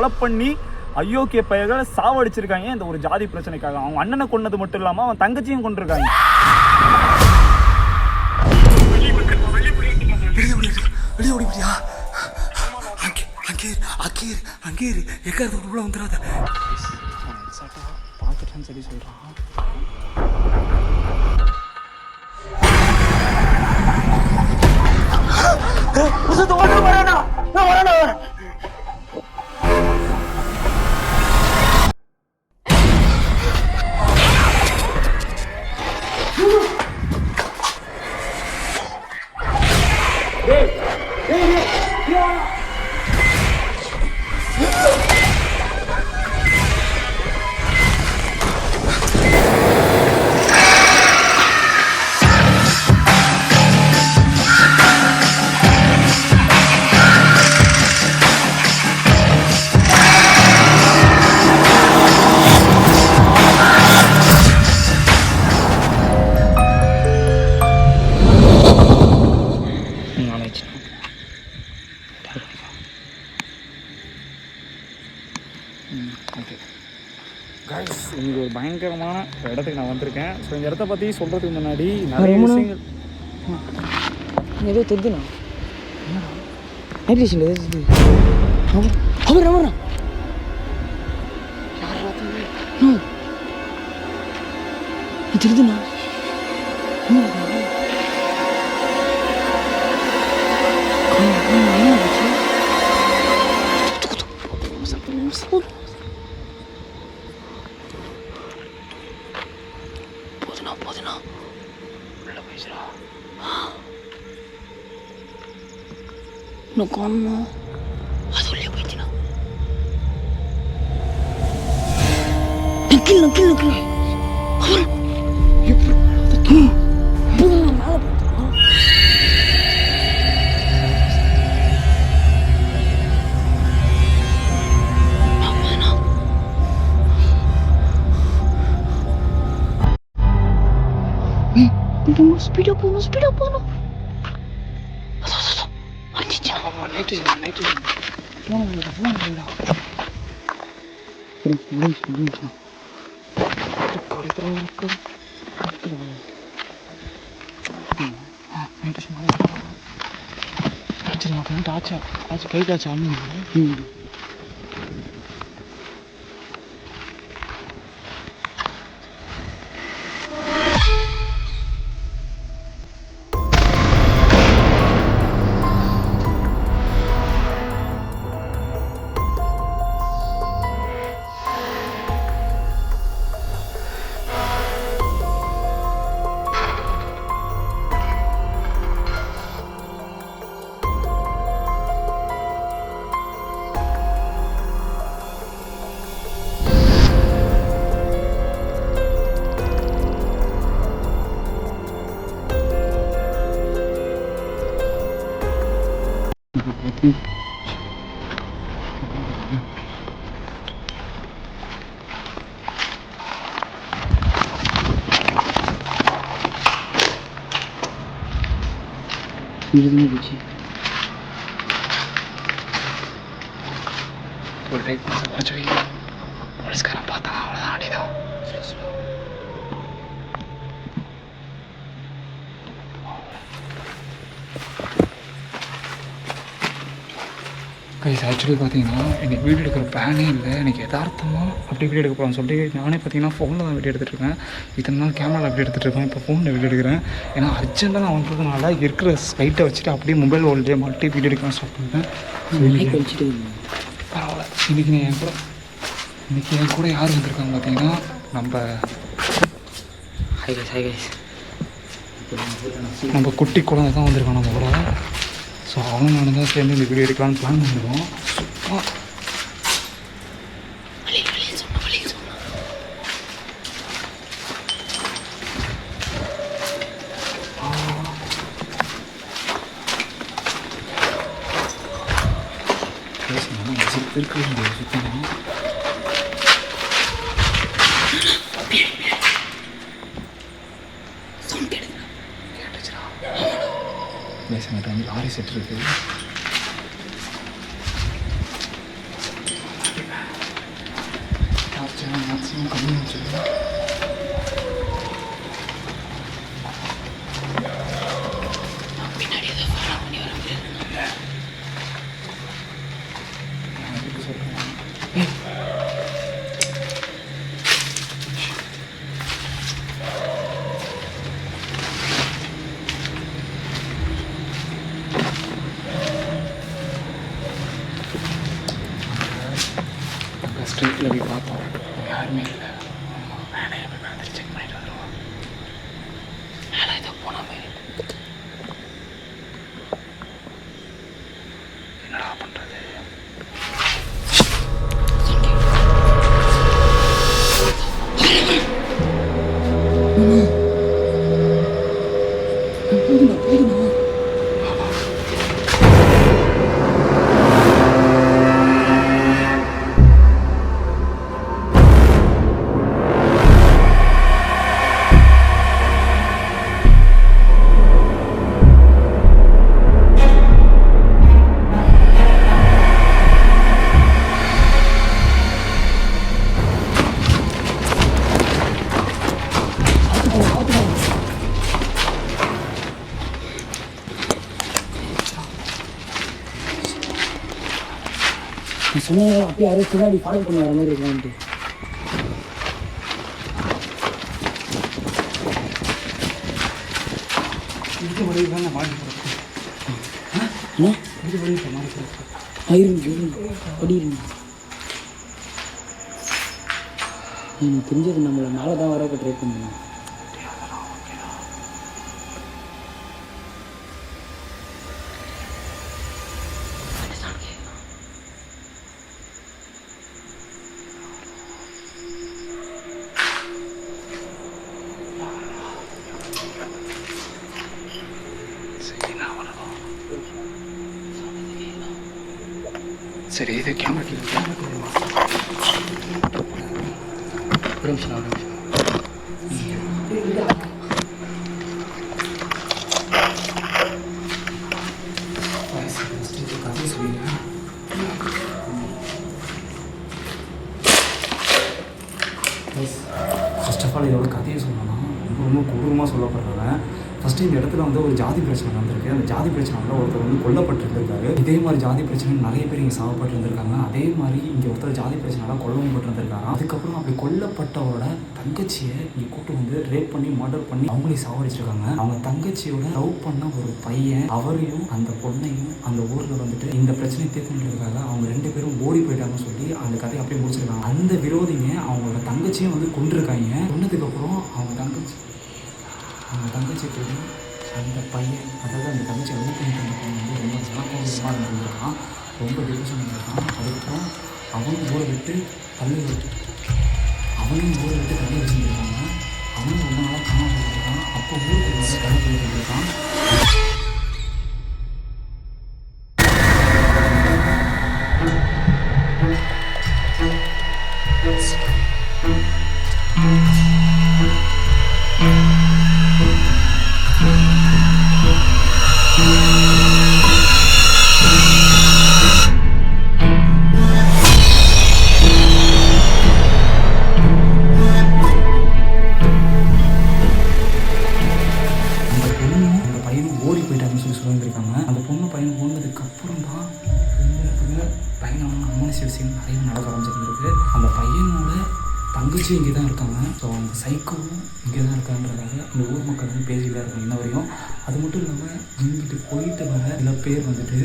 கொலை பண்ணி அயோக்கிய பையர்களை சாவடிச்சிருக்காங்க இந்த ஒரு ஜாதி பிரச்சனைக்காக. அவங்க அண்ணனை கொன்னது மட்டும் இல்லாமல் அவன் தங்கச்சியும் கொண்டிருக்காங்க. பார்த்துட்டான்னு சொல்லி சொல்கிறான். இங்கே ஒரு பயங்கரமான இடத்துக்கு நான் வந்திருக்கேன். ஸோ இந்த இடத்த பற்றி சொல்கிறதுக்கு முன்னாடி நிறைய விஷயங்கள் ஏதோ தெரிஞ்சுண்ணா நைட் ஸ்டேஷனில் அவர் அவரா தெரிஞ்சுண்ணா போதுண்ணா உள்ள போயிடுச்சுடா. இன்னும் காணுமா? அது உள்ளே போயிடுச்சுண்ணா. நக்கில் அவர் எப்படி மேலே ஸ்பீடாக போகணும். நைட்டு ஆச்சு கை காய்ச்சா போச்சு. ஒரு டைப் போலீஸ்காரன் பார்த்தா அவ்வளோதான் அடிதான். கைஸ் ஆக்சுவலி பார்த்தீங்கன்னா எனக்கு வீடியோ எடுக்கிற பிளானே இல்லை. எனக்கு யதார்த்தமாக அப்படி வீடியோ எடுக்க போகலான்னு சொல்லிட்டு நானே பார்த்தீங்கன்னா ஃபோனில் தான் வீடியோ எடுத்துகிட்ருக்கேன். இத்தனை நாள் கேமராவில் அப்படி எடுத்துகிட்ருக்கேன். இப்போ ஃபோனில் வீடியோ எடுக்கிறேன். ஏன்னா அர்ஜென்ட்டாக நான் வந்ததுனால இருக்கிற லைட்டை வச்சுட்டு அப்படியே மொபைல் ஹோல்டே மாட்டி வீடியோ எடுக்கலாம் ஸ்டார்ட் பண்ணிட்டேன். பரவாயில்ல. இன்றைக்கி என் கூட யார் வந்திருக்காங்க பார்த்தீங்கன்னா நம்ம குட்டி குழந்தை தான் வந்திருக்கோம் நம்ம கூட. ஸோ அவங்க நடந்தால் சேர்ந்து இந்த வீடியோ எடுக்கலான்னு பிளான் பண்ணிடுவோம். இருக்கு சுத்தமாக லாரி செட் இருக்கு. மேக்ஸிமம் கம்மி வச்சுருக்கேன். ஸ்ட்ரீட்டில் போய் பார்த்தோம், யாருமே இல்லை. வேலையை போய் வந்து செக் பண்ணிட்டு வருவோம். வேலை ஏதோ போனால் போய் என்னடா பண்ணுறது? சொன்னீங்க அப்படியே யாரும் பின்னாடி ஃபாலோ பண்ணி வர மாதிரி இருக்கான்ட்டு. இதுக்கு வழியில் தான் நான் மாட்டி போகிறேன். இதுக்கு வழியில் மாட்டி போகிறேன். இருங்க படிருங்க. எனக்கு தெரிஞ்சது நம்மளை மேலே தான் வர ட்ரை பண்ணணும். சரி, இது கேமரா ஒரு நிமிஷம் கதை சொல்லுங்க. ஃபர்ஸ்ட் ஆஃப் ஆல் இதோட கதையை சொல்லணும்னா ரொம்ப கொடூரமாக சொல்லப்படுறேன். ஃபஸ்ட்டு இந்த இடத்துல வந்து ஒரு ஜாதி பிரச்சனை நடந்திருக்கு. அந்த ஜாதி பிரச்சனையில் ஒருத்தர் வந்து கொல்லப்பட்டிருந்திருக்காரு. இதே மாதிரி ஜாதி பிரச்சனை நிறைய பேர் இங்கே சாவப்பட்டிருந்திருக்காங்க. அதே மாதிரி இங்கே ஒருத்தர் ஜாதி பிரச்சனைலாம் கொல்லவும் பட்டிருந்திருக்காங்க. அதுக்கப்புறம் அப்படி கொல்லப்பட்டவரோட தங்கச்சியை இங்கே கூட்டு வந்து ரேப் பண்ணி மர்டர் பண்ணி அவங்களையும் சாவடிச்சிருக்காங்க. அவங்க தங்கச்சியோட லவ் பண்ண ஒரு பையன், அவரையும் அந்த பொண்ணையும் அந்த ஊரில் வந்துட்டு இந்த பிரச்சனையை தீர்க்கணுன்றதுக்காக அவங்க 2 பேரும் ஓடி போயிட்டாங்கன்னு சொல்லி அந்த கதையை அப்படியே முடிச்சிருக்காங்க. அந்த விரோதிங்க அவங்களோட தங்கச்சியும் வந்து கொண்டிருக்காங்க. கொண்டதுக்கப்புறம் அவங்க தங்கச்சி கூட அந்த பையன், அதாவது அந்த தங்கச்சி லவ் பண்ணிட்டு அந்த பையன் வந்து ரொம்ப சனக்கோசமாக இருந்திருக்கான், ரொம்ப டிப்ரெஷன் இருந்திருக்கான். அதுக்கப்புறம் அவனும் ஊரை விட்டு தள்ளி வச்சுருக்காங்க. அவனும் ரொம்ப நாளாக காணாமல் போயிருக்கான். அப்போ ஊருக்கு வந்து கடை போயிட்டு இருக்கான். அந்த பொண்ணு பையன் போனதுக்கப்புறம் தான் இந்த இடத்துல பயங்கரமான அமானுஷ்ய விஷயம் நிறைய நடக்க ஆரம்பிச்சிருந்துருக்கு. அந்த பையனோட தங்கச்சி இங்கே தான் இருக்காங்க. ஸோ அந்த சைக்கோவும் இங்கே தான் இருக்கான்றதாக இந்த ஊர் மக்கள் வந்து பேசிட்டு தான் இருக்காங்க இன்ன வரையும். அது மட்டும் இல்லாமல் இங்கிட்டு போயிட்டு வர சில பேர் வந்துட்டு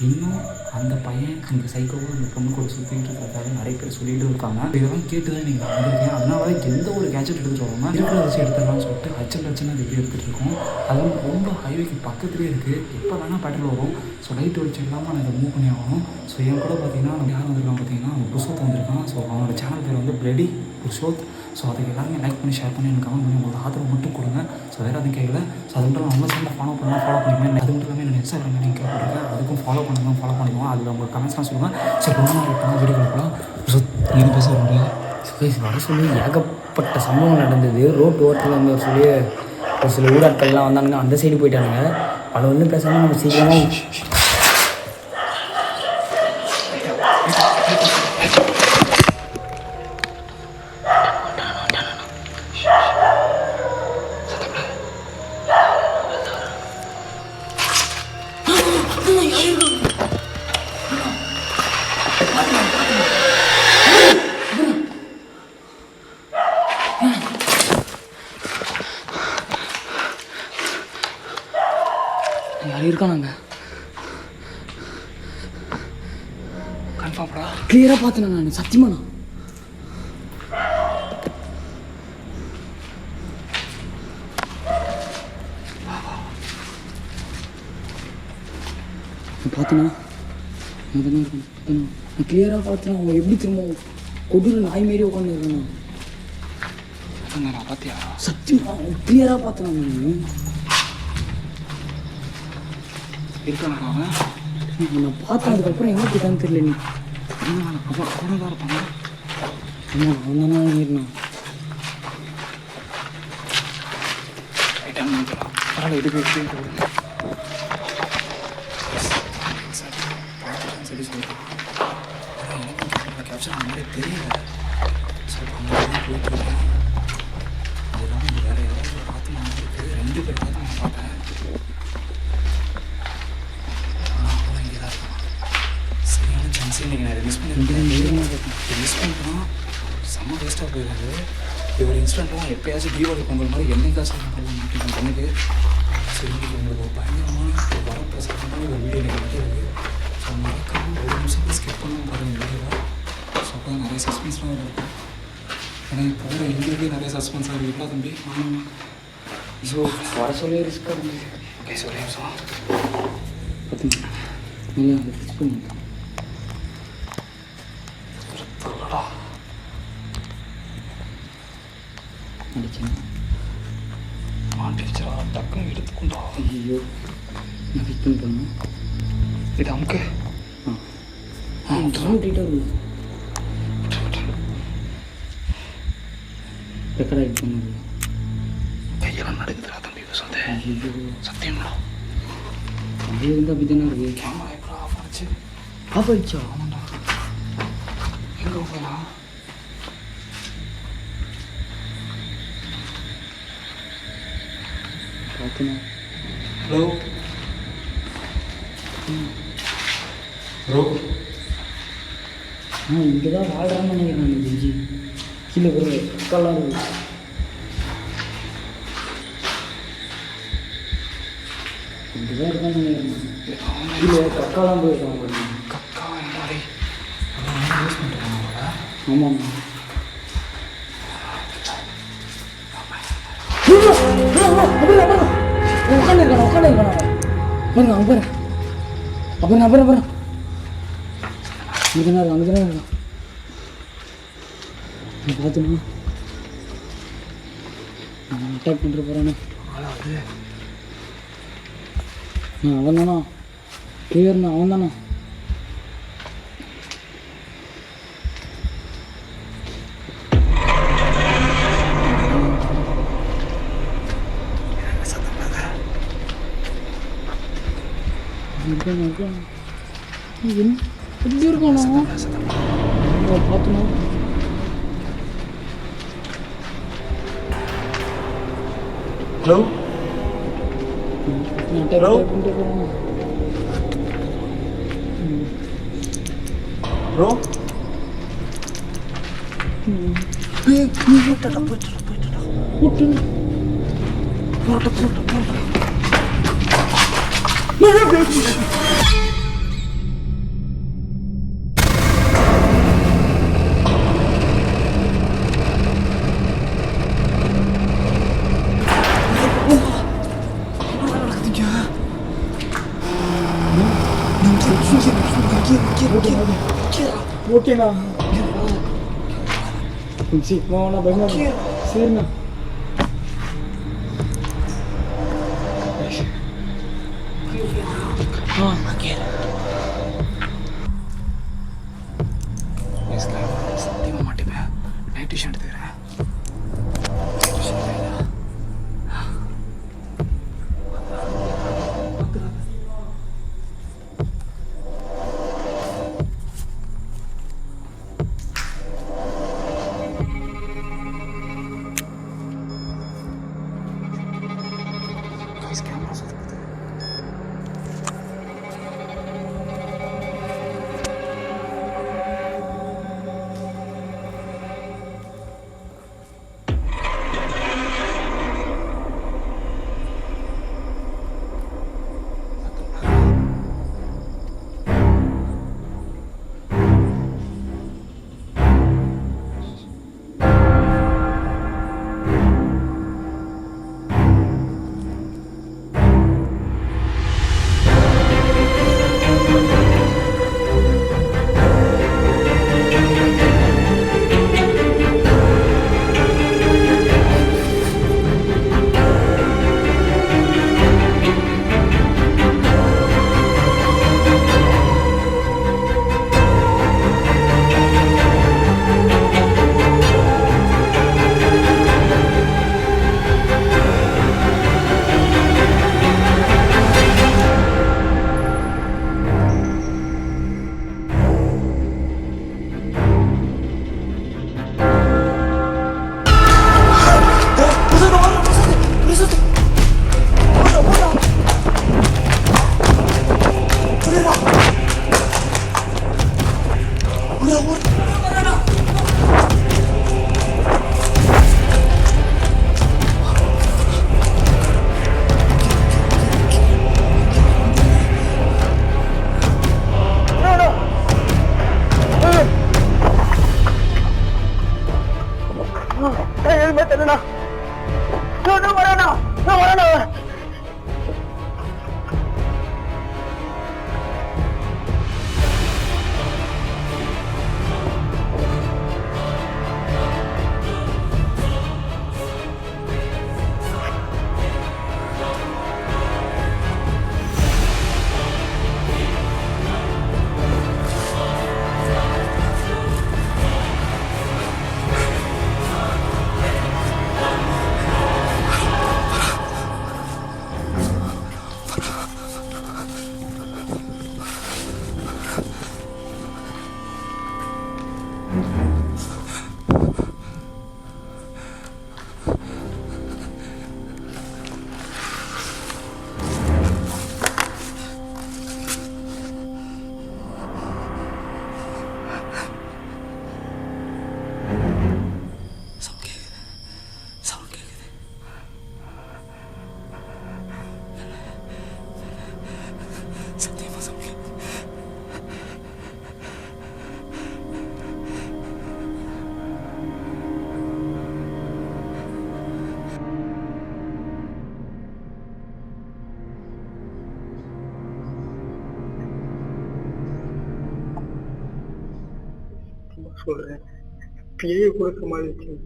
இன்னும் அந்த பையன் இந்த சைக்கோவும் அந்த பொண்ணு கூட சுற்றிட்டு இருக்கிறதாக நிறைய பேர் சொல்லிட்டு இருக்காங்க. இதெல்லாம் கேட்டு தான் நீங்கள் வந்திருக்கேன். அதனால எந்த ஒரு கேட்ஜெட் எடுத்துகிட்டு வராமல் இருக்கிற வச்சு எடுத்துடலாம்னு சொல்லிட்டு அச்சம் அது எப்படி எடுத்துகிட்டு இருக்கோம். அது வந்து ரொம்ப ஹைவேக்கு பக்கத்துலேயே இருக்குது. எப்போ வேணால் பெட்ரோல் வரும். ஸோ லைட் வச்சு இல்லாமல் நான் இதை மூவ் பண்ணி ஆகணும். ஸோ என் கூட பார்த்தீங்கன்னா யார் வந்திருக்கான் பார்த்தீங்கன்னா அவன் புருஷோத் வந்திருக்கான். ஸோ அவனோட சேனல் பேர் வந்து பிளடி புருஷோத். ஸோ அதுக்கு எல்லாருமே லைக் பண்ணி ஷேர் பண்ணி எனக்கு கமெண்ட் பண்ணி உங்களுக்கு ஆதரவு மட்டும் கொடுங்க. ஸோ வேறு எதுவும் கேட்கல. ஸோ அது மட்டும் நம்ம சேனல் ஃபாலோ பண்ணிக்குவேன். அது மட்டும் இல்லாமல் என்னோட இன்ஸ்டாகிராம் லிங்க் போட்டுருக்கேன். அதுக்கும் ஃபாலோ பண்ணிக்குவோம். அதில் உங்களுக்கு கமெண்ட்ஸ்லாம் சொல்லுங்கள். சரி, ரொம்ப நாள் இப்போ வீடியோ கொடுக்கலாம். ஸோ எது பேச வரீங்க? வர சொல்லி ஏகப்பட்ட சம்பவம் நடந்தது. ரோட் ஓரத்தில் வந்து சொல்லி ஒரு சில ஊராட்கள்லாம் வந்தானுங்க, அந்த சைடு போயிட்டானுங்க. அதை ஒன்றும் பேசாமல் நம்ம சீக்கிரமாக கிளியராக பார்த்தேன் நான் சத்தியமாண்ணா. பார்த்தேண்ணா நான் தானே இருக்கேன். பார்த்தேண்ணா நான் கிளியராக பார்த்தேன். அவங்க எப்படி திரும்ப கொடூர நாய் மாரி உட்காந்துருக்கேண்ணா. நான் பார்த்தியா? சத்தியமா கிளியராக பார்த்தேன் நான். இருக்கானா அவன்? நான் பார்த்தேன். அதுக்கப்புறம் எங்கே போயிட்டான்னு தெரியல. நீ அவன் கூட தான் இருப்பாங்க. ஆமாம் அவன் தானே இருந்தான். பரவாயில்ல இது போய் சொல்லி சொல்கிறேன். எனக்கு கேப்சர் அந்த மாதிரி தெரியல. சரி அந்த போயிட்டுருக்கேன். அதெல்லாம் இது வேறு ஏதாவது பார்த்து நான் இருக்குது. 2 பேர் பார்த்து நான் பார்த்தேன். ஆனால் இங்கே தான் இருக்கான். சரியான சான்ஸ் இன்றைக்கி நான் மிஸ் பண்ணிட்டேன். செம்ம வேஸ்ட்டாக போயிடுது. இவர் இன்ஸ்டண்ட்டாக எப்போயாச்சும் தீபாவளி பொங்கல் மாதிரி என்னைக்காச்சும் மாட்டேன் எனக்கு. சரி உங்களுக்கு ஒரு பயங்கரமான ஒரு வரப்பிரசாதமான ஒரு வீடியோ எனக்கு கிடைக்கிறது. ஸோ மறக்காமல் 1 நிமிஷத்துக்கு ஸ்கிப் பண்ணாமல் பாருங்கள் வீடியோவை. ஸோ அப்போ தான் நிறைய சஸ்பென்ஸ்லாம் இருக்கும். ஏன்னா இப்போ கூட எங்களுக்கே நிறைய சஸ்பென்ஸாக இருக்குங்களா தம்பி? ஆமாம். ஸோ வர சொல்லி ரிஸ்க் ஆகுது. ஓகே ஸோ நிமிஷம் இல்லை அதை ஃபிக்ஸ் பண்ணி அடிச்சேன். மாட்டிச்சா டக்குன்னு எடுத்துக்கொண்டா. ஐயோ நான் ஃபிக்ஸ் பண்ணி பண்ணேன். இது அமுக்கு. ட்ரீட்டாக இருக்குது. ரெக்கார்ட் ஆகிட்டு பண்ணது. கையெல்லாம் நடக்குதுடா தம்பி பேசுறது. ஐயோ சத்தியம்டா. அது வந்து அப்படி தானே இருக்குது. கேமரா எப்போ ஆஃப் ஆச்சு? ஆஃப் ஆயிடுச்சா? ஆமாண்டா. எங்கே போகலாம்? பார்த்தேண்ணா. Hello bro. இங்கே தான் வாழ்கிறான்னு நினைக்கிறேன். ஜிஜி கீழே ஒரு கல்லாம் இருக்குது. இங்கே தான் இருக்கான்னு நினைக்கிறேன். கீழே கக்காலாம் போயிருக்காங்க. கக்கா என்னடா யூஸ் பண்ணுறாங்க. ஆமாம்மா. உட்காந்துருக்கான பாருங்க அங்கே பாரு. அப்புறம் அங்கே தான் இருக்கான். பார்த்துமா நான் அட்டாக் பண்ணிட்டு போகிறானே. அவன் தானா கிளியர்ண்ணா? அவன் தானா? எப்படி இருக்கானா? பார்த்துனா ஹலோ ஹலோ பண்ணிட்டு போகிறான். ப்ரோ ஓகேண்ணா. சீக்கிரமா பயமா சரிண்ணா. சத்தியமாக மாட்டேன். நைட் டிஷன் எடுத்துக்கிறேன். கேமரா சுற்றுது. என்னண்ணா நான் வரேண்ணா, நான் வரேண்ணா. சொல்றேன், பேய கொடுக்க மாதிரி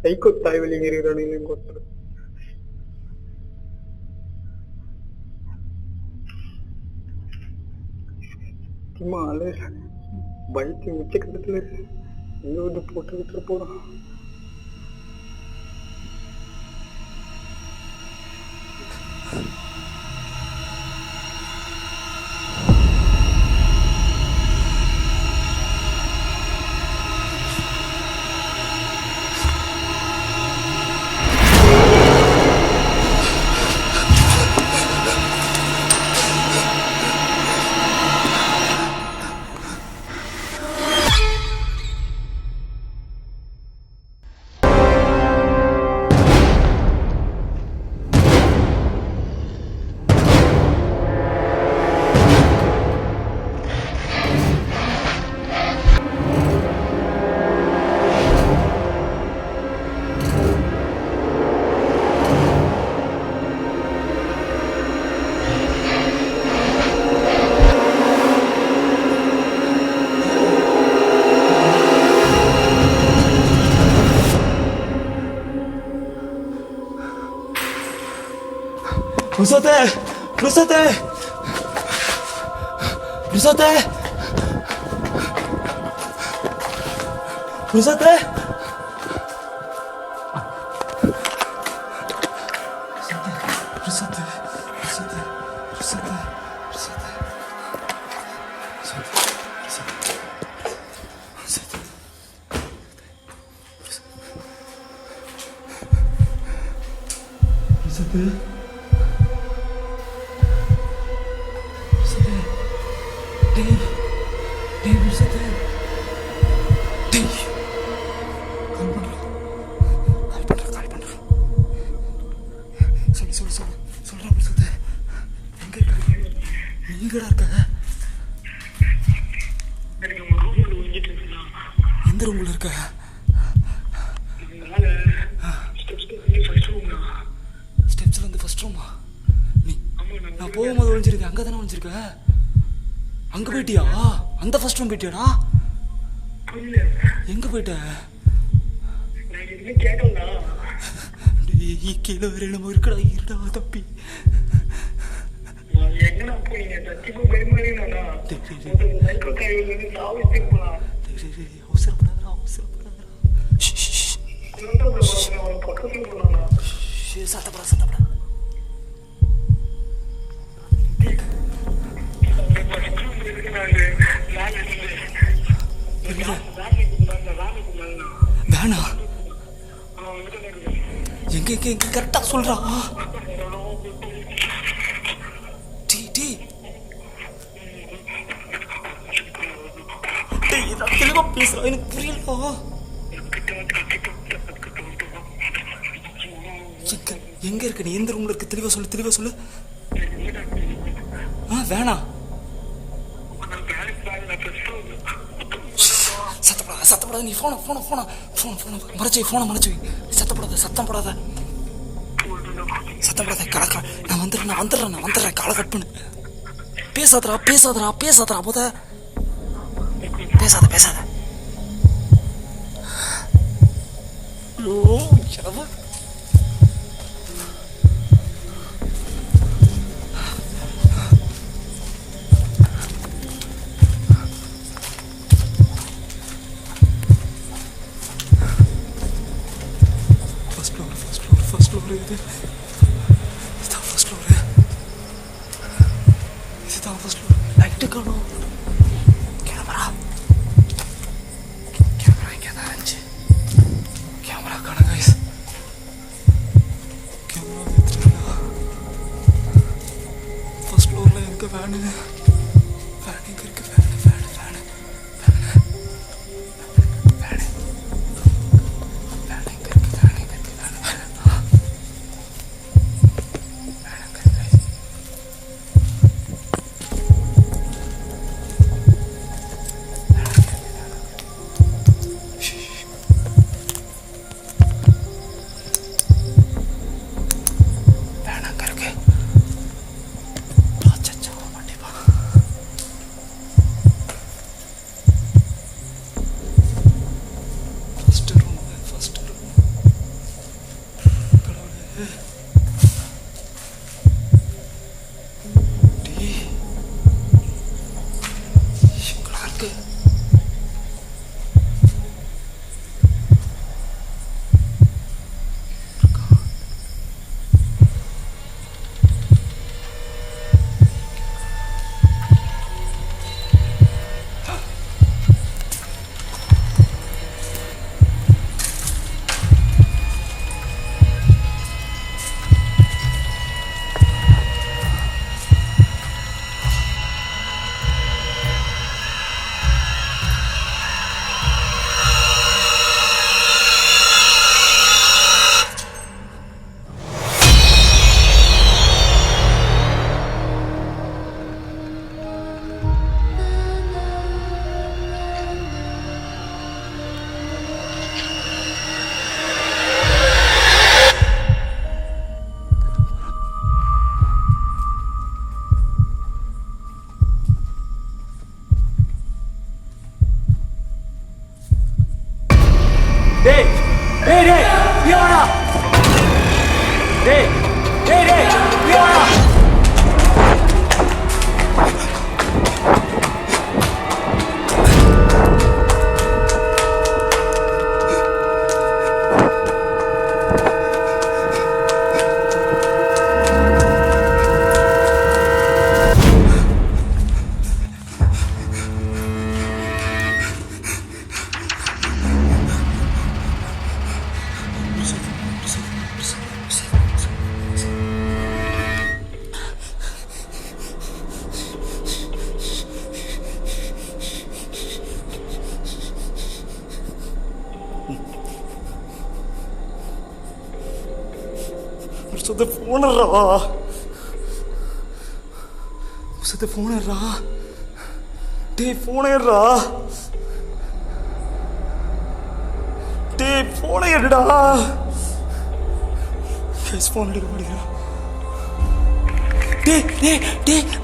சைக்கோ தாய்வழி இருக்கிறானு கொடுத்து பயத்து மிச்ச கட்டத்துல எங்க வந்து போட்டுக்கிட்டு போறான். ருசத்தே, ருசத்தே, ருசத்தே, ருசத்தே, ருசத்தே, ருசத்தே, ருசத்தே, ருசத்தே, எந்த ரூம்ல இருக்க? ஸ்டெப்ஸ்ல இருந்து ஃபர்ஸ்ட் ரூமா? நீ நான் போகும்போது ஒளிஞ்சிருக்க, அங்க தானே ஒளிஞ்சிருக்க? அங்க போயிட்டியா? அந்த ஃபர்ஸ்ட் ரூம் போயிட்டியாடா? எங்க போயிட்ட? கீழே வேற என்னமோ இருக்கடா, இருடா தப்பி. அவசரப்படாதா, அவசரப்படாதா. சத்தப்படா, சத்தப்படா. வேணா எங்க எங்க எங்க கரெக்டா சொல்றா. தெளிவா பேசுறா, எனக்கு புரியலப்பா. எங்க இருக்க நீ? எந்த ரூம்ல இருக்கு? தெளிவா சொல்லு, தெளிவா சொல்லு. வேணா சத்தப்படாத நீ ஃபோனை மறைச்சு வை சத்தப்படாத சத்தம் போடாத நான் வந்துடுறேன் காலை கட் பண்ணு. பேசாதடா போத பேசாத ஐயோ இரவு ஃபர்ஸ்ட் ஃப்ளோர் இதுதான் ஃபர்ஸ்ட் ஃப்ளோர் லைட்டு காணும். கேமரா இங்கே தான் இருந்துச்சு. கேமரா காணும் கைஸ். கேமரா எடுத்துட்டா. ஃபர்ஸ்ட் ஃப்ளோரில் எங்கே வேனு இங்கே இருக்கு. வேனு ஃபோனர்ரா டேய் ஃபோனை எடுடா. ஃபோன் எடுக்க முடியுதா?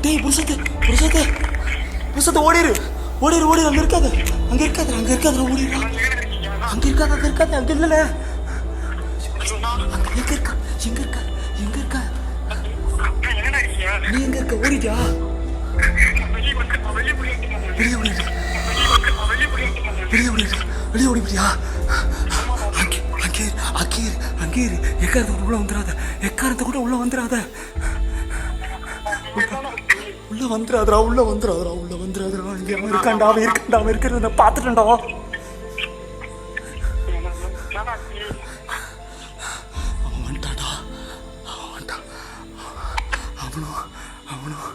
டேய் புருஷத்தை ஓடிரு அங்க இருக்காது ஓடிடுறா. அங்க இல்லல எங்க இருக்கா நீ எங்க இருக்க? ஓடிட்டியா? வெளியே ஓடிப்பியா? அங்கே எக்காரத்தை கூட உள்ள வந்துடாத. உள்ள வந்துடாதா. இங்க அவன் இருக்காண்டா இருக்கிறத நான் பார்த்துட்டேன்டா. அவன் வந்துட்டான். அவனும்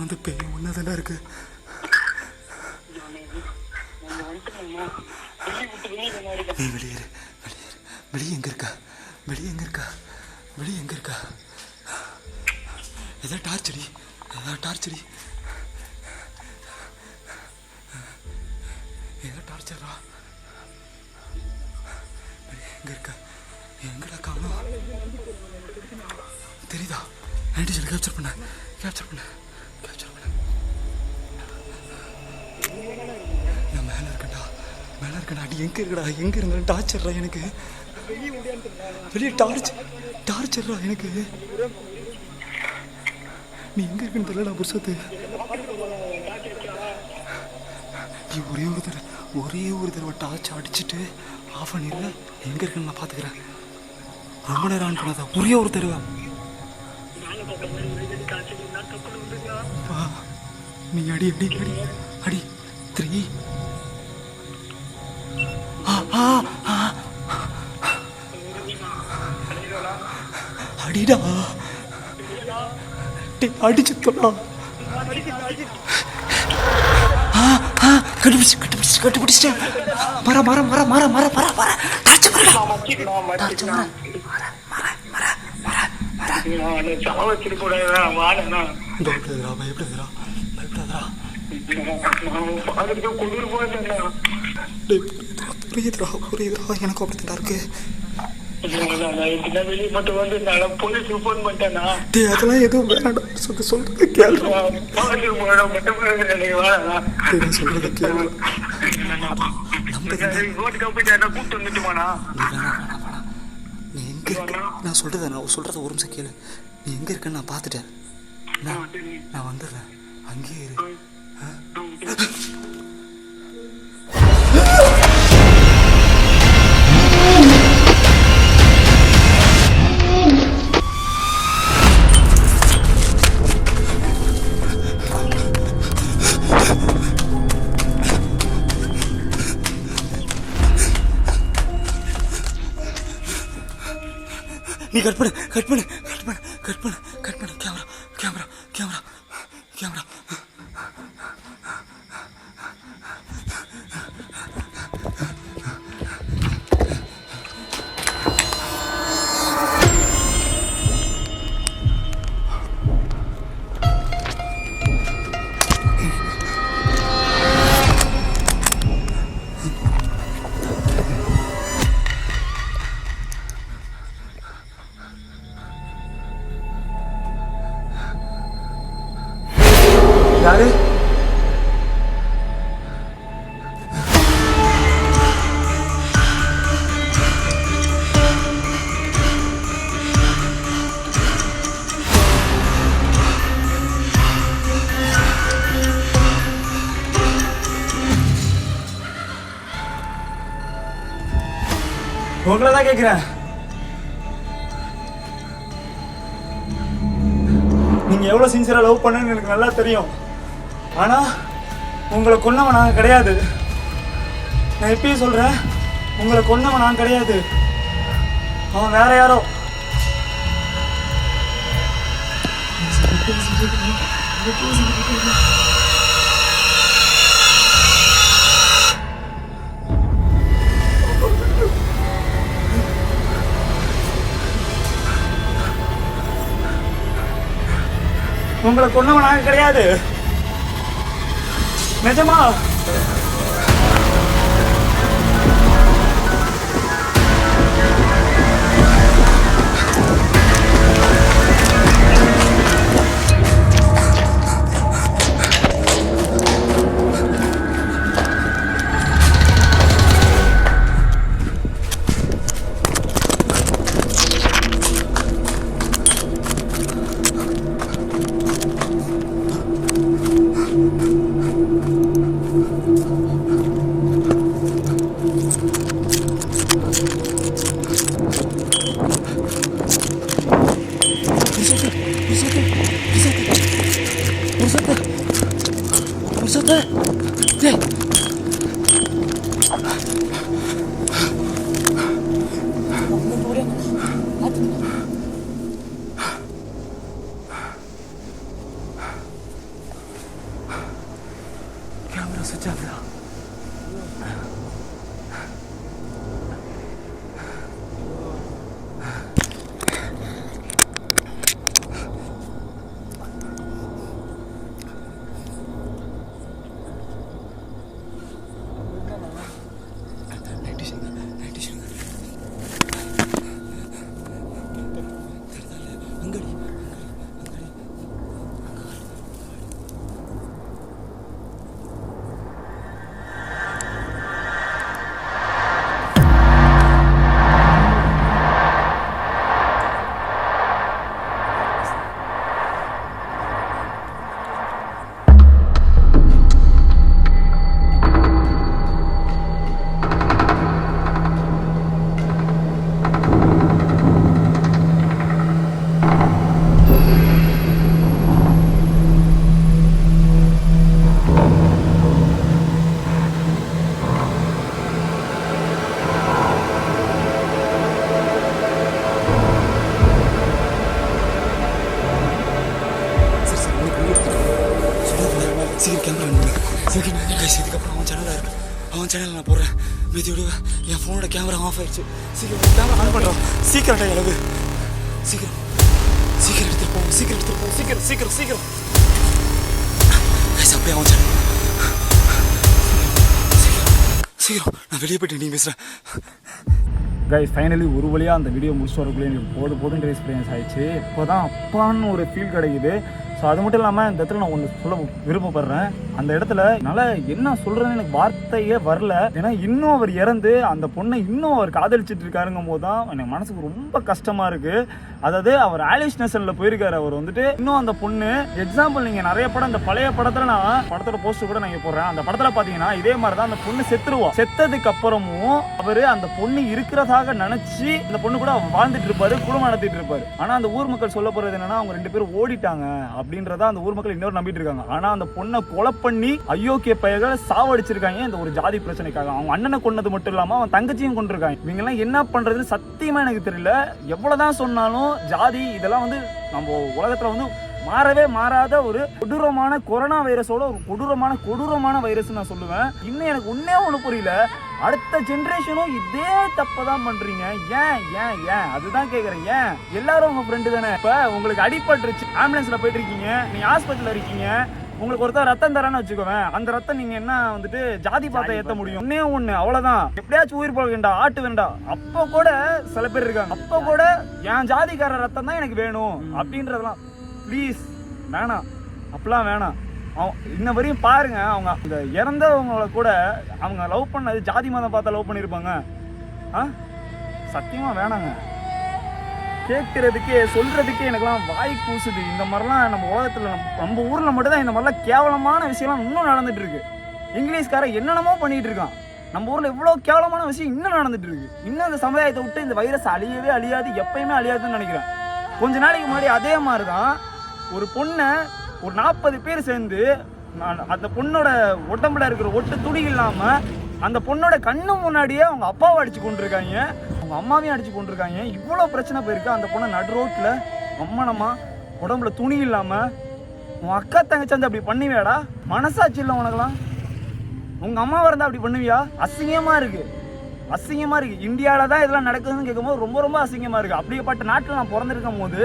அந்த பேய் ஒன்னதாண்டா இருக்கு. நீ வெளியேறு. வெளியே எங்க இருக்கா? ஏதாவது டார்ச்சடி. ஏதோ டார்ச்சரா. எங்க இருக்க? எங்கடா காணோம்? தெரியுதா? நைட்டு சொல்லி கேப்சர் பண்ண. நான் மேலே இருக்கேன்டா. அடி எங்க இருக்கடா? எங்க இருந்தாலும் டார்ச்சர்ரா எனக்கு. வெளியே டார்ச்சர்ரா எனக்கு. நீ எங்க இருக்குன்னு தெரியலடா புருஷத்து. நீ ஒரே ஒரு தடவை டார்ச் அடிச்சுட்டு ஆஃப் பண்ணிடுற. எங்க இருக்குன்னு நான் பாத்துக்கிறேன். ரொம்ப நேரம் ஆன் பண்ணாதா? ஒரே ஒரு தடவை நீ அடி 3 அடிடா. அடிச்சு தொல்லா. கண்டுபிடிச்சிட்டேன். மர புரியுதுடா. எனக்கு அப்படித்தான் இருக்கு. வெளியே மட்டும் வந்து போலீஸ் ரிப்போர்ட் பண்ணிட்டேன்னா அதெல்லாம் எதுவும் வேணாம். சொல்றது கேளு. சொல்றது கேளு. நீ எங்க இருக்க? நான் சொல்றத ஒரு நிமிஷம் கேளு. நீ எங்க இருக்கன்னு நான் பார்த்துட்டேன். நான் வந்துடுறேன். அங்கேயே இரு. நீ கட் பண்ணு. கேமரா. யாரு? உங்களை தான் கேட்கிறேன். நீங்க எவ்வளவு சின்சியரா லவ் பண்ணுன்னு எனக்கு நல்லா தெரியும். ஆனா உங்களை கொன்னவன் நான் கிடையாது. நான் இப்பயும் சொல்றேன், உங்களை கொன்னவன் நான் கிடையாது. அவன் வேற யாரோ. உங்களை கொன்னவன் நான் கிடையாது. நிஜமா? ஓகே கைஸ், இதுக்கப்புறம் அவன் சேனலில் இருக்கு, அவன் சேனலில் நான் போடுறேன். மீதியோட என் ஃபோனோட கேமரா ஆஃப் ஆயிடுச்சு. சீக்கிரம் கேமரா ஆன் பண்ணுறோம். சீக்கிரம் அளவு சீக்கிரம் சீக்கிரம் எடுத்துகிட்டு போவோம், சீக்கிரம் எடுத்துகிட்டு போவோம், சீக்கிரம் சீக்கிரம் சீக்கிரம் கைஸ். அப்படியே அவன் சேனல் சீக்கிரம் நான் வெளியே போய்ட்டு நீ பேசுகிறேன். கைஸ் ஃபைனலி ஒரு வழியாக அந்த வீடியோ முடிச்சு வரக்குள்ளே எனக்கு போதுன்ற எக்ஸ்பீரியன்ஸ் ஆயிடுச்சு. இப்போ தான் அப்பான்னு ஒரு ஃபீல் கிடைக்குது. ஸோ அது மட்டும் இல்லாமல் இந்த இடத்துல நான் ஒன்று சொல்ல விருப்பப்படுறேன். அந்த இடத்துல என்னால் என்ன சொல்கிறதுன்னு எனக்கு வார்த்தையே வரல. ஏன்னா இன்னும் அவர் இறந்து அந்த பொண்ணை இன்னும் அவர் காதலிச்சிட்டு இருக்காருங்கும் போது தான் எனக்கு மனசுக்கு ரொம்ப கஷ்டமாக இருக்குது. அதாவது அவர் ஆலிஷ் நேஷனில் போயிருக்காரு. அவர் வந்துட்டு இன்னும் அந்த பொண்ணு எக்ஸாம்பிள் நீங்கள் நிறைய படம், இந்த பழைய படத்தில் நான் படத்தோட போஸ்டர் கூட நான் போடுறேன். அந்த படத்தில் பார்த்தீங்கன்னா இதே மாதிரி தான் அந்த பொண்ணு செத்துருவா. செத்ததுக்கு அப்புறமும் அவர் அந்த பொண்ணு இருக்கிறதாக நினச்சி அந்த பொண்ணு கூட வாழ்ந்துட்டு இருப்பாரு, குடும்பம் நடத்திட்டு இருப்பாரு. ஆனால் அந்த ஊர் மக்கள் சொல்ல போகிறது என்னன்னா, அவங்க 2 பேரும் ஓடிட்டாங்க அப்படின்றத அந்த ஊர் மக்கள் இன்னொரு நம்பிட்டு இருக்காங்க. ஆனா அந்த பொண்ணை கொலை பண்ணி அயோக்கிய பையகளை சாவடிச்சிருக்காங்க இந்த ஒரு ஜாதி பிரச்சனைக்காக. அவங்க அண்ணனை கொன்னது மட்டும் இல்லாம அவன் தங்கச்சியும் கொண்டிருக்காங்க. இவங்க எல்லாம் என்ன பண்றதுன்னு சத்தியமா எனக்கு தெரியல. எவ்வளவுதான் சொன்னாலும் ஜாதி இதெல்லாம் வந்து நம்ம உலகத்துல வந்து மாறவே மாறாத ஒரு கொடூரமான கொரோனா வைரஸோட ஒரு கொடூரமான வைரஸ் நான் சொல்லுவேன். இன்னும் எனக்கு ஒன்னே ஒண்ணு புரியல, அடுத்த ஜென்ரேஷனும் இதே தப்பதான் பண்றீங்க. ஏன் ஏன் ஏன் அதுதான் கேக்குறேன். ஏன் எல்லாரும் உங்க ஃப்ரெண்டு தானே. இப்ப உங்களுக்கு அடிபட்டுருச்சு, ஆம்புலன்ஸ்ல போயிட்டு இருக்கீங்க, நீங்க ஹாஸ்பிட்டல்ல இருக்கீங்க, உங்களுக்கு ஒருத்தர் ரத்தம் தரான்னு வச்சுக்கோவேன். அந்த ரத்தம் நீங்க என்ன வந்துட்டு ஜாதி பார்த்தா ஏத்த முடியும்? ஒன்னே ஒண்ணு அவ்வளவுதான். எப்படியாச்சும் உயிர் போக வேண்டாம், ஆட்டு வேண்டாம். அப்ப கூட சில பேர் இருக்காங்க, அப்ப கூட என் ஜாதிக்கார ரத்தம் தான் எனக்கு வேணும் அப்படின்றதெல்லாம் ப்ளீஸ் வேணாம், அப்படிலாம் வேணாம். இன்ன வரையும் பாருங்க, அவங்க இந்த இறந்தவங்களை கூட அவங்க லவ் பண்ணது ஜாதி மதம் பார்த்தா லவ் பண்ணியிருப்பாங்க. சத்தியமா வேணாங்க. கேட்கறதுக்கே சொல்றதுக்கே எனக்குலாம் வாய் கூசுது. இந்த மாதிரிலாம் நம்ம உலகத்துல நம்ம ஊர்ல மட்டும் தான் இந்த மாதிரிலாம் கேவலமான விஷயம்லாம் இன்னும் நடந்துட்டு இருக்கு. இங்கிலீஷ்காரன் என்னென்னமோ பண்ணிட்டு இருக்கான். நம்ம ஊர்ல இவ்வளவு கேவலமான விஷயம் இன்னும் நடந்துட்டு இருக்கு. இன்னும் அந்த சமுதாயத்தை விட்டு இந்த வைரஸ் அழியவே அழியாது, எப்பயுமே அழியாதுன்னு நினைக்கிறேன். கொஞ்ச நாளைக்கு முன்னாடி அதே மாதிரிதான் ஒரு பொண்ணை ஒரு 40 பேர் சேர்ந்து அந்த பொண்ணோட உடம்புல இருக்கிற ஒட்டு துணி இல்லாம அந்த பொண்ணோட கண்ணு முன்னாடியே அவங்க அப்பாவை அடிச்சு கொண்டிருக்காங்க, அவங்க அம்மாவையும் அடிச்சு கொண்டிருக்காங்க. இவ்வளவு பிரச்சனை போயிருக்கு. அந்த பொண்ணை நடு ரோட்ல அம்மனமா உடம்புல துணி இல்லாம உன் அக்கா தங்கச்சி அப்படி பண்ணுவியாடா? மனசாட்சி இல்லை உனக்கெல்லாம்? உங்க அம்மாவை இருந்தா அப்படி பண்ணுவியா? அசிங்கமா இருக்கு, அசிங்கமா இருக்கு. இந்தியாவில தான் இதெல்லாம் நடக்குதுன்னு கேட்கும்போது ரொம்ப ரொம்ப அசிங்கமா இருக்கு. அப்படிப்பட்ட நாட்டில் நான் பிறந்திருக்கும் போது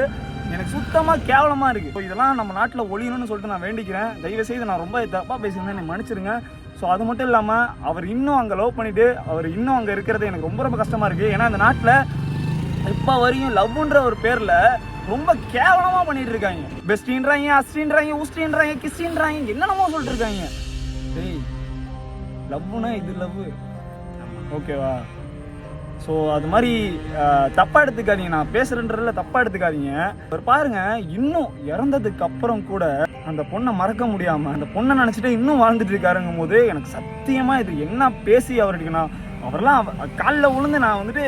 எனக்கு சுத்தமா கேவலமா இருக்கு. ஸோ இதெல்லாம் நம்ம நாட்டில் ஒழியணும்னு சொல்லிட்டு நான் வேண்டிக்கிறேன். தயவு செய்து நான் ரொம்ப தப்பா பேசியிருந்தேன், என்னை மன்னிச்சிருங்க. ஸோ அது மட்டும் இல்லாமல் அவர் இன்னும் அங்கே லவ் பண்ணிட்டு அவர் இன்னும் அங்கே இருக்கிறது எனக்கு ரொம்ப ரொம்ப கஷ்டமா இருக்கு. ஏன்னா இந்த நாட்டில் இப்போ வரையும் லவ்ன்ற ஒரு பேர்ல ரொம்ப கேவலமா பண்ணிட்டு இருக்காங்க. பெஸ்டின்றாங்க, அஸ்டின்றாங்க, ஊஸ்டின்றாங்க, கிஸ்டின்றாங்க, என்னென்னமோ சொல்லிட்டு இருக்காங்க. டேய், லவ்னா இது லவ், ஓகேவா? ஸோ அது மாதிரி தப்பாக எடுத்துக்காதீங்க. நான் பேசுகிறேன்றதில் தப்பாக எடுத்துக்காதீங்க. அவர் பாருங்க, இன்னும் இறந்ததுக்கு அப்புறம் கூட அந்த பொண்ணை மறக்க முடியாமல் அந்த பொண்ணை நினச்சிட்டு இன்னும் வாழ்ந்துட்டு இருக்காருங்கும் போது எனக்கு சத்தியமாக இது என்ன பேசி அவருக்கு நான் அவரெல்லாம் காலில் விழுந்து நான் வந்துட்டு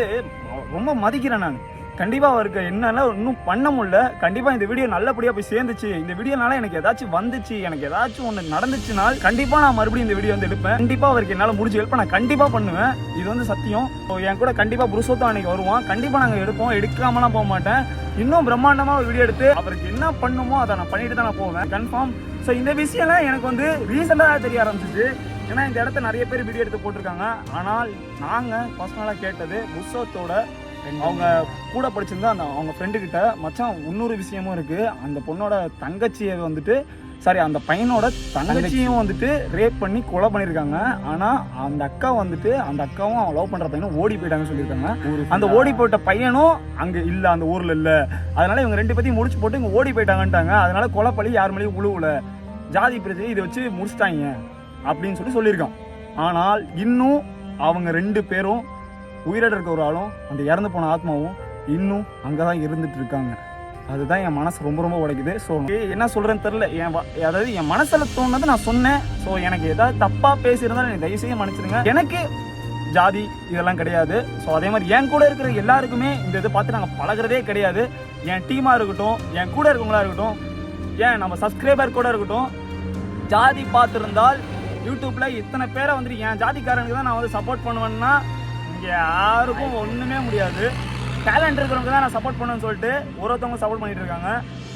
ரொம்ப மதிக்கிறேன். நான் கண்டிப்பாக அவருக்கு என்னால் இன்னும் பண்ண முடியல. கண்டிப்பாக இந்த வீடியோ நல்லபடியாக போய் சேர்ந்துச்சு. இந்த வீடியோனால எனக்கு ஏதாச்சும் வந்துச்சு, எனக்கு ஏதாச்சும் ஒன்று நடந்துச்சுனால் கண்டிப்பாக நான் மறுபடியும் இந்த வீடியோ வந்து எடுப்பேன். கண்டிப்பாக அவருக்கு என்னால் முடிஞ்ச ஹெல்ப் நான் கண்டிப்பாக பண்ணுவேன். இது வந்து சத்தியம். என் கூட கண்டிப்பாக புருஷோத்தம் அன்னைக்கு வருவான். கண்டிப்பாக நாங்கள் எடுப்போம், எடுக்காமலாம் போக மாட்டேன். இன்னும் பிரம்மாண்டமாக ஒரு வீடியோ எடுத்து அவருக்கு என்ன பண்ணுமோ அதை நான் பண்ணிட்டு தான் நான் போவேன், கன்ஃபார்ம். ஸோ இந்த விஷயம்லாம் எனக்கு வந்து ரீசெண்டாக தெரிய ஆரம்பிச்சிச்சு. ஏன்னா இந்த இடத்த நிறைய பேர் வீடியோ எடுத்து போட்டிருக்காங்க. ஆனால் நாங்கள் பர்சனலாக கேட்டது புருஷோத்தோட அவங்க கூட படிச்சிருந்தா அந்த அவங்க ஃப்ரெண்டுக்கிட்ட, மச்சான் இன்னொரு விஷயமும் இருக்குது, அந்த பொண்ணோட தங்கச்சியை வந்துட்டு அந்த பையனோட தங்கச்சியும் வந்துட்டு ரேப் பண்ணி கொலை பண்ணியிருக்காங்க. ஆனால் அந்த அக்கா வந்துட்டு அந்த அக்காவும் அவன் லவ் பண்ணுற பையனும் ஓடி போயிட்டாங்கன்னு சொல்லியிருக்காங்க. அந்த ஓடி போயிட்ட பையனும் அங்கே இல்லை, அந்த ஊரில் இல்லை. அதனால இவங்க 2 பேத்தையும் முடிச்சு போட்டு இங்கே ஓடி போயிட்டாங்கன்ட்டாங்க. அதனால கொலைப்பள்ளி யார் மேலேயும் உழுவுல, ஜாதி பிரச்சனை இதை வச்சு முடிச்சிட்டாங்க அப்படின்னு சொல்லியிருக்கான். ஆனால் இன்னும் அவங்க 2 பேரும் உயிரோடு இருக்க ஒரு ஆளும் அந்த இறந்து போன ஆத்மாவும் இன்னும் அங்கே தான் இருந்துட்டு இருக்காங்க. அதுதான் என் மனசு ரொம்ப ரொம்ப உடைக்குது. ஸோ என்ன சொல்கிறேன்னு தெரில. அதாவது என் மனசில் தோணுது நான் சொன்னேன். ஸோ எனக்கு ஏதாவது தப்பாக பேசியிருந்தாலும் எனக்கு தயவுசெய்து மன்னிச்சிடுங்க. எனக்கு ஜாதி இதெல்லாம் கிடையாது. ஸோ அதே மாதிரி என் கூட இருக்கிற எல்லாருக்குமே இந்த இதை பார்த்து நாங்கள் பழகிறதே கிடையாது. என் டீமாக இருக்கட்டும், என் கூட இருக்கவங்களா இருக்கட்டும், ஏன் நம்ம சப்ஸ்கிரைபர் கூட இருக்கட்டும், ஜாதி பார்த்துருந்தால் யூடியூப்பில் இத்தனை பேரை வந்துட்டு என் ஜாதிக்காரனுக்கு தான் நான் வந்து சப்போர்ட் பண்ணுவேன்னா யாருக்கும் ஒன்றுமே முடியாது. டேலண்ட் இருக்கிறவங்க தான் நான் சப்போர்ட் பண்ணுவேன்னு சொல்லிட்டு ஒருத்தவங்க சப்போர்ட் பண்ணிட்டு இருக்காங்க.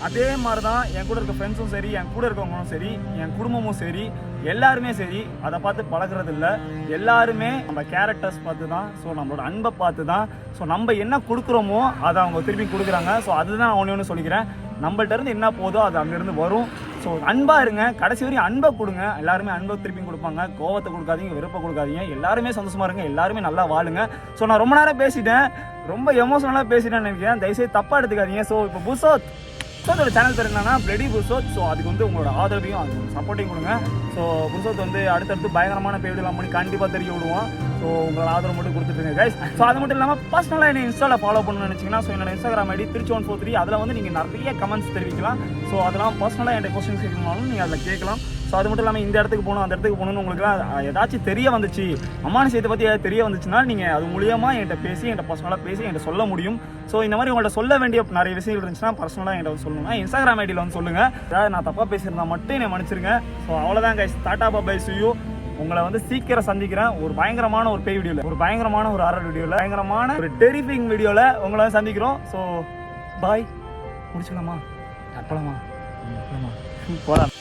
அதே மாதிரி தான் என் கூட இருக்க ஃப்ரெண்ட்ஸும் சரி, என் கூட இருக்கவங்களும் சரி, என் குடும்பமும் சரி, எல்லாருமே சரி அதை பார்த்து பழகிறது இல்லை. எல்லாருமே நம்ம கேரக்டர்ஸ் பார்த்து தான், ஸோ நம்மளோட அன்பை பார்த்து தான், ஸோ நம்ம என்ன கொடுக்குறோமோ அதை அவங்க திருப்பி கொடுக்குறாங்க. ஸோ அதுதான் நான் ஒன்று சொல்லிக்கிறேன், நம்மள்ட்ட இருந்து என்ன போதோ அது அங்கேருந்து வரும். ஸோ அன்பாக இருங்க, கடைசி வரையும் அன்பை கொடுங்க. எல்லாருமே அன்பை திருப்பி கொடுப்பாங்க. கோவத்தை கொடுக்காதீங்க, வெறுப்பை கொடுக்காதீங்க. எல்லாருமே சந்தோஷமாக இருங்க, எல்லாருமே நல்லா வாழுங்க. ஸோ நான் ரொம்ப நேரம் பேசிட்டேன், ரொம்ப எமோஷனலாக பேசிட்டேன்னு நினைக்கிறேன். தயவுசெய்து தப்பாக எடுத்துக்காதீங்க. ஸோ இப்போ புருஷோத்தோட சேனல் பேர் என்னன்னா பிளடி புருஷோத். ஸோ அதுக்கு வந்து உங்களோட ஆதரவையும் அதுக்கு சப்போர்ட்டையும் கொடுங்க. ஸோ புருஷோத் வந்து அடுத்தடுத்து பயங்கரமான பேவிடலாம் பண்ணி கண்டிப்பாக தெரிய விடுவோம். ஸோ உங்களோட ஆதரவு மட்டும் கொடுத்துருங்க கைஸ். ஸோ அது மட்டும் இல்லாமல் பர்சனலாக என்ன இன்ஸ்டாவில் ஃபாலோ பண்ணணும்னு நினச்சிங்கன்னா, ஸோ என்னோட இன்ஸ்டாகிராம் ஐடி திருச்சி143. அதில் வந்து நீங்கள் நிறைய கமெண்ட்ஸ் தெரிவிக்கலாம். ஸோ அதெல்லாம் பர்சனலாக என்கிட்ட கொஸ்டின்ஸ் கேட்கணும்னாலும் நீங்கள் அதில் கேட்கலாம். ஸோ அது மட்டும் இல்லாமல் இந்த இடத்துக்கு போகணும் அந்த இடத்துக்கு போகணும்னு உங்களுக்குலாம் ஏதாச்சும் தெரிய வந்துச்சு, அம்மானி விஷயத்தை பற்றி ஏதாவது தெரிய வந்துச்சுன்னா நீங்கள் அது மூலியமாக என்கிட்ட பேசி, என்கிட்ட பர்சனலாக பேசி என்கிட்ட சொல்ல முடியும். ஸோ இந்த மாதிரி உங்கள்கிட்ட சொல்ல வேண்டிய நிறைய விஷயங்கள் இருந்துச்சுன்னா பர்சனலாக என்கிட்ட வந்து சொல்லணும்னா இன்ஸ்டாகிராம் ஐடியில் வந்து சொல்லுங்கள். அதாவது நான் தப்பாக பேசியிருந்தா மட்டும் என்னை மன்னிச்சிருங்க. ஸோ அவ்வளோதான் guys, Tata bye see you. உங்களை வந்து சீக்கிரம் சந்திக்கிறேன் ஒரு பயங்கரமான ஒரு பேய் வீடியோவில், ஒரு பயங்கரமான ஒரு ஹாரர் வீடியோவில், பயங்கரமான ஒரு டெரிஃபிங் வீடியோவில் உங்களை வந்து சந்திக்கிறோம். So bye. முடிச்சுக்கலாமா? போலாமா? போலாம்.